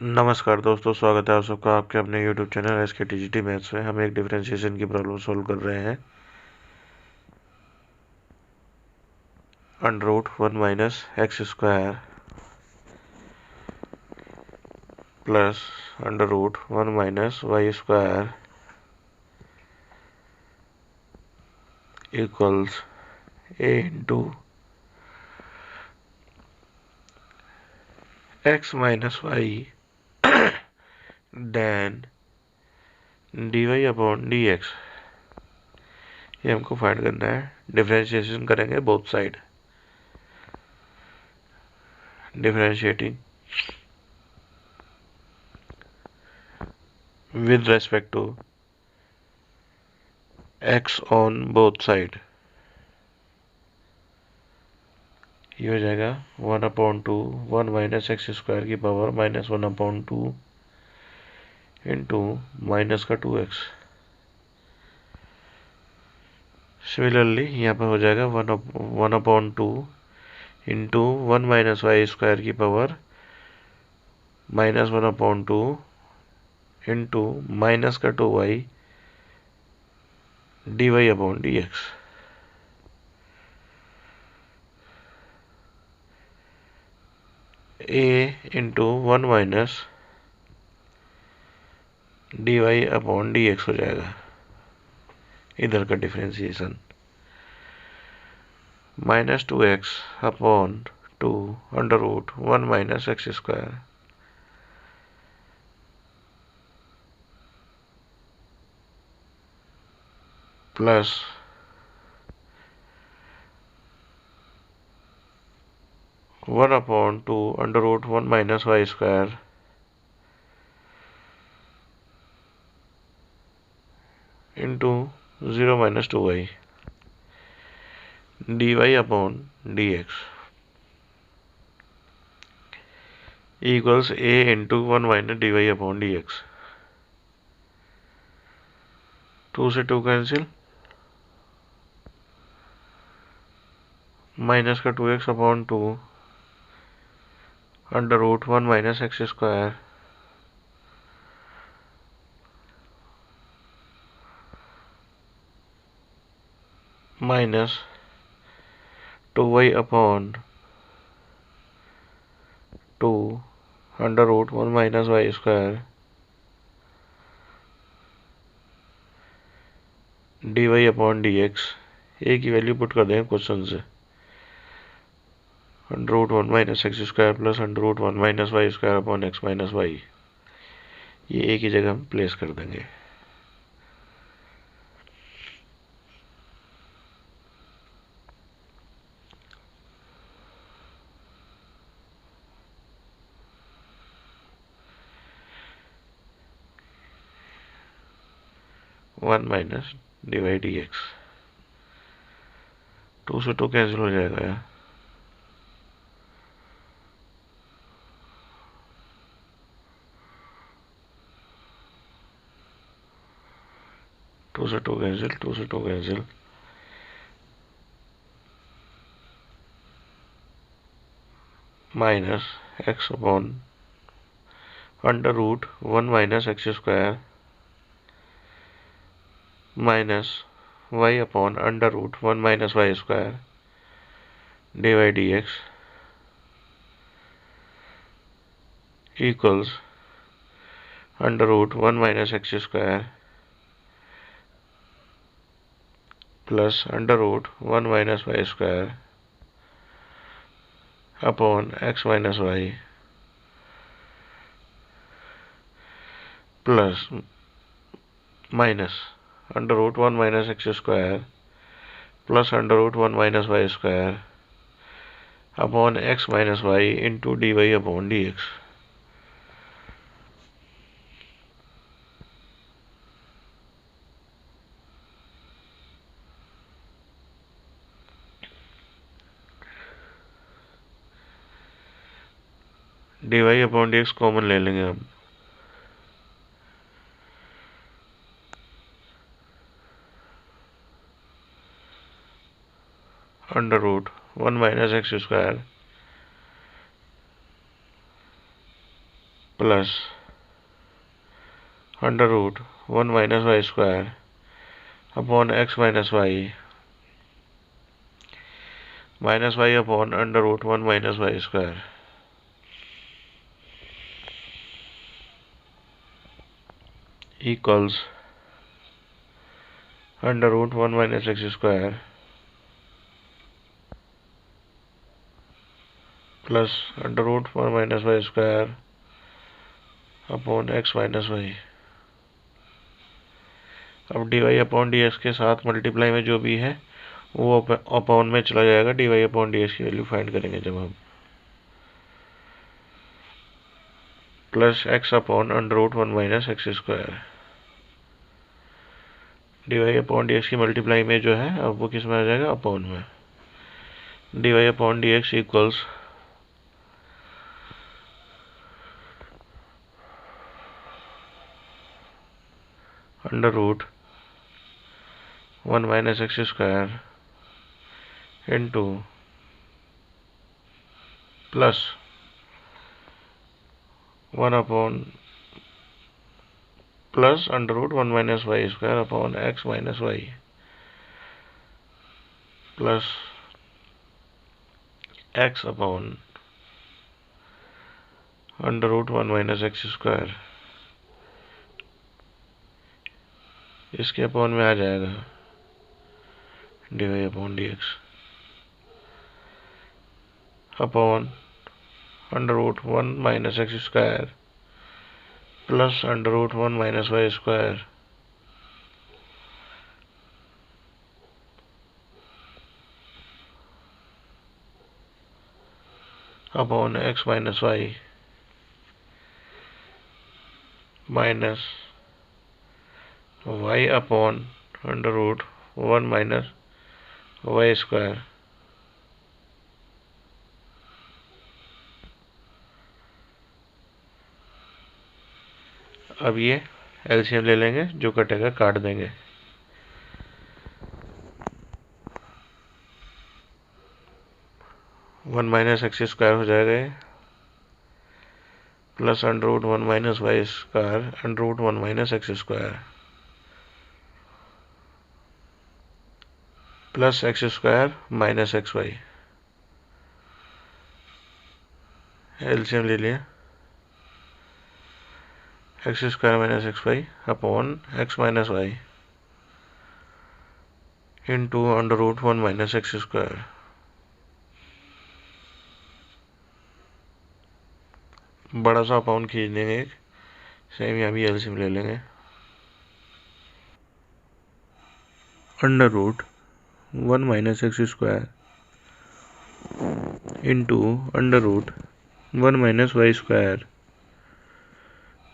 नमस्कार दोस्तों, स्वागत है आप सबका आपके अपने YouTube चैनल एस के TGT मैथ्स में। हम एक डिफरेंशिएशन की प्रॉब्लम सॉल्व कर रहे हैं। √1 minus x square plus √1 minus y square equals a into x minus y then dy upon dx। ये हमको फाइंड करना है। डिफरेंशिएशन करेंगे both side. Differentiating with respect to x on both side। ये हो जाएगा 1/2 1 माइनस एक्स स्क्वायर की power -1/2 into minus का 2x। सिमिलरली यहाँ पर हो जाएगा 1/2 इंटू 1 माइनस वाई स्क्वायर की पावर -1/2 इंटू माइनस का 2y dy upon dx। a into 1 minus dy upon dx हो जाएगा इधर का differentiation. -2x upon 2 √1 minus x square plus 1/2 √1 minus y square into 0 minus 2y dy upon dx equals a into 1 minus dy upon dx। 2 से 2 cancel, minus का 2x upon 2 √1 minus x square minus 2y upon 2 √1 minus y square dy upon dx। a की value put कर देंगे question से। √1 minus x square plus √1 minus y square upon x minus y, ये a की जगह हम place कर देंगे। One minus divide dx। 2 से 2 कैंसिल हो जाएगा यार। टू से two cancel minus x upon √1 minus x square minus y upon √1 minus y square dy dx equals √1 minus x square plus √1 minus y square upon x minus y plus minus √1 minus x square plus √1 minus y square upon x minus y into dy upon dx। dy upon dx common ले लेंगे हम। √1 minus x square plus under root 1 minus y square upon x minus y upon under root 1 minus y square equals under root 1 minus x square plus under root 1 minus y square upon x minus y. अब d y upon d x के साथ multiply में जो भी है वो upon में चला जाएगा। D y upon d x की वैल्यू फाइंड करेंगे जब हम plus x upon under root 1 minus x square. D y upon d x की मल्टीप्लाई में जो है अब वो किस में आ जाएगा, अपॉन में। D y upon d x equals under root 1 minus x square into plus 1 upon plus under root 1 minus y square upon x minus y plus x upon under root 1 minus x square. इसके upon में आ जाएगा d y upon d x upon under root 1 minus x square plus under root 1 minus y square upon x minus y minus y upon under root 1 minus y square. अब ये LCM ले लेंगे, जो कटेगा काट देंगे। वन माइनस एक्स स्क्वायर हो जाएगा ये plus under root 1 minus y square under root 1 minus x square plus x square minus x y. LCM ले लिया, x square minus x y upon x minus y into under root 1 minus x square. बड़ा सा upon खींच देंगे एक, same यहाँ भी LCM ले लेंगे। Under root 1 minus x square into under root 1 minus y square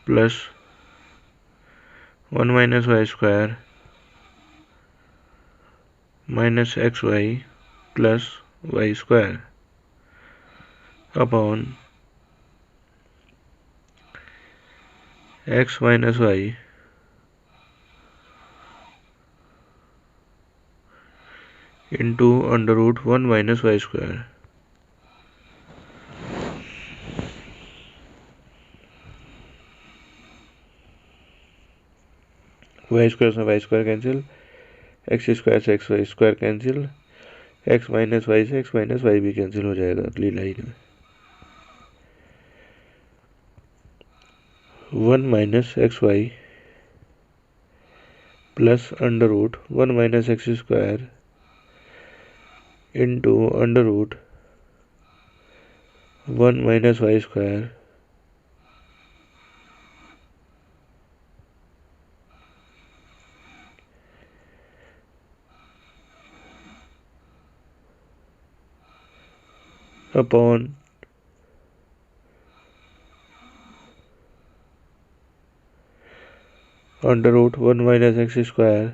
plus 1 minus y square minus x y plus y square upon x minus y into under root 1 minus y square. Y square से y square cancel, x square से x y square cancel, x minus y से x minus y भी cancel हो जाएगा अगली line में। 1 minus x y plus under root 1 minus x square into under root 1 minus y square upon under root 1 minus x square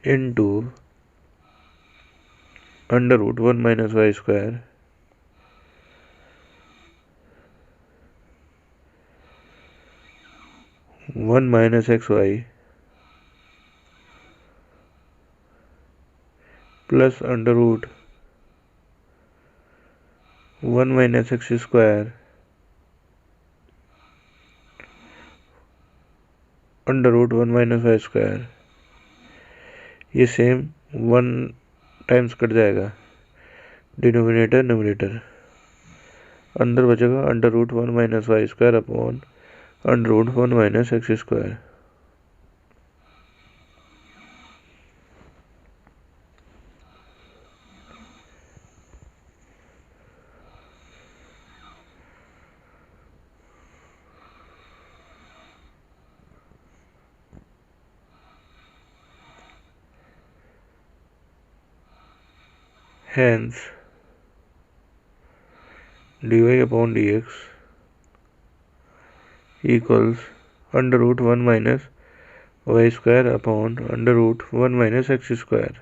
into under root 1 minus y square one minus x y plus under root 1 minus x square under root 1 minus y square, ये same 1 times cut जाएगा denominator numerator, अंदर बचेगा under root 1 minus y square upon under root 1 minus x square. Hence, dy upon dx equals under root 1 minus y square upon under root 1 minus x square.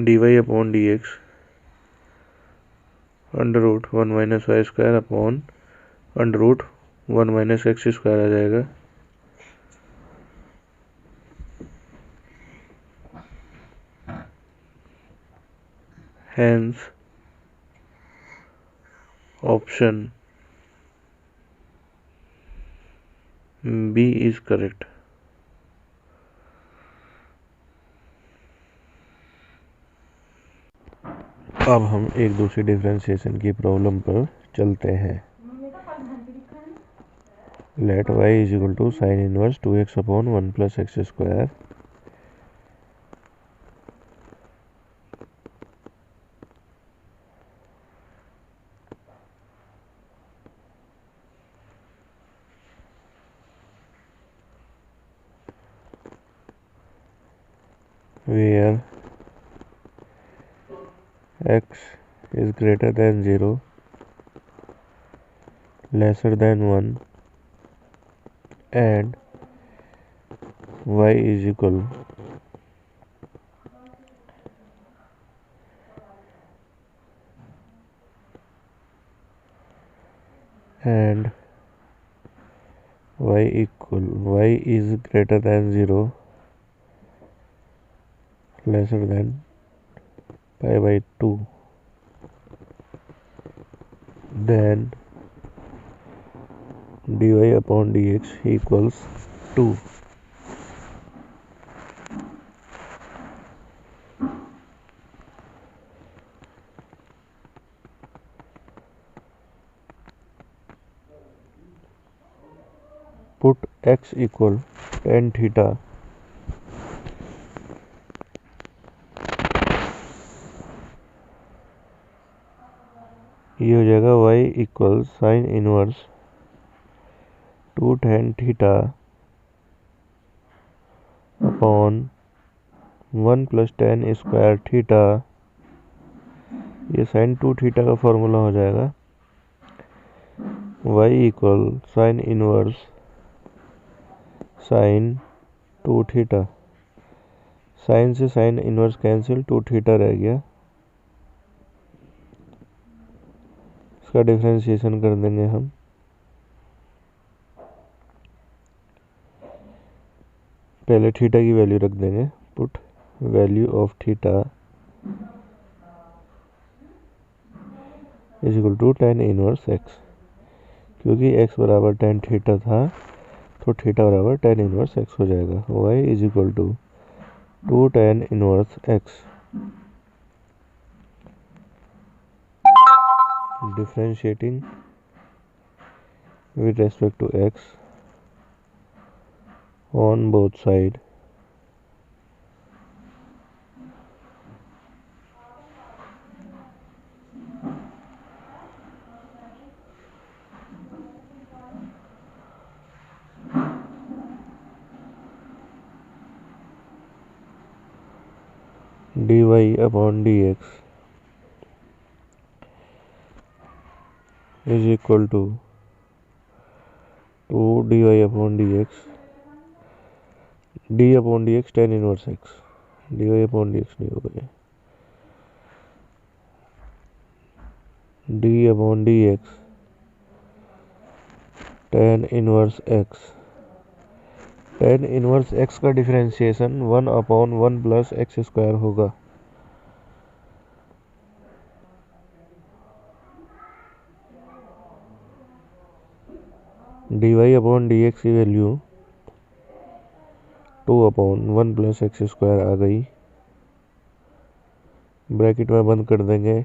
dy upon dx under root 1 minus y square upon under root 1 minus x square आ जाएगा। Hence, option B is correct. अब हम एक दूसरी differentiation की problem पर चलते हैं। Let y is equal to sine inverse 2x upon 1 plus x square where x is greater than 0, lesser than 1 and y is equal and y is greater than 0, lesser than pi by 2, then dy upon dx equals 2. Put x equal tan theta ये हो जाएगा y equal sine inverse 2 tan theta upon 1 plus tan square theta, ये sine 2 theta का formula हो जाएगा। y equal sine inverse sine 2 theta, sine से sine inverse cancel, 2 theta रह गया, इसका डिफरेंशिएशन कर देंगे हम। पहले थीटा की वैल्यू रख देंगे, put value of theta is equal to tan inverse x, क्योंकि x बराबर tan थीटा था तो थीटा बराबर tan इनवर्स x हो जाएगा। y is equal to 2 tan inverse x, differentiating with respect to x on both sides, dy upon dx is equal to 2 dy upon dx, d upon dx tan inverse x, dy upon dx नहीं होगा, d अपॉन dx tan inverse x। tan inverse x का differentiation 1 upon 1 plus x square होगा। dy upon dx की value 2 upon 1 plus x square आ गई, bracket में बंद कर देंगे।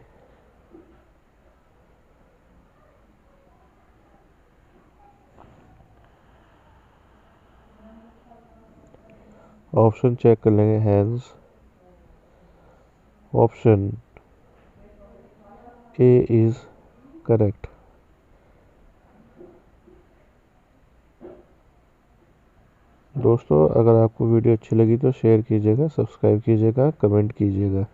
ऑप्शन चेक कर लेंगे, hence option A is correct. दोस्तों, अगर आपको वीडियो अच्छी लगी तो शेयर कीजिएगा, सब्सक्राइब कीजिएगा, कमेंट कीजिएगा।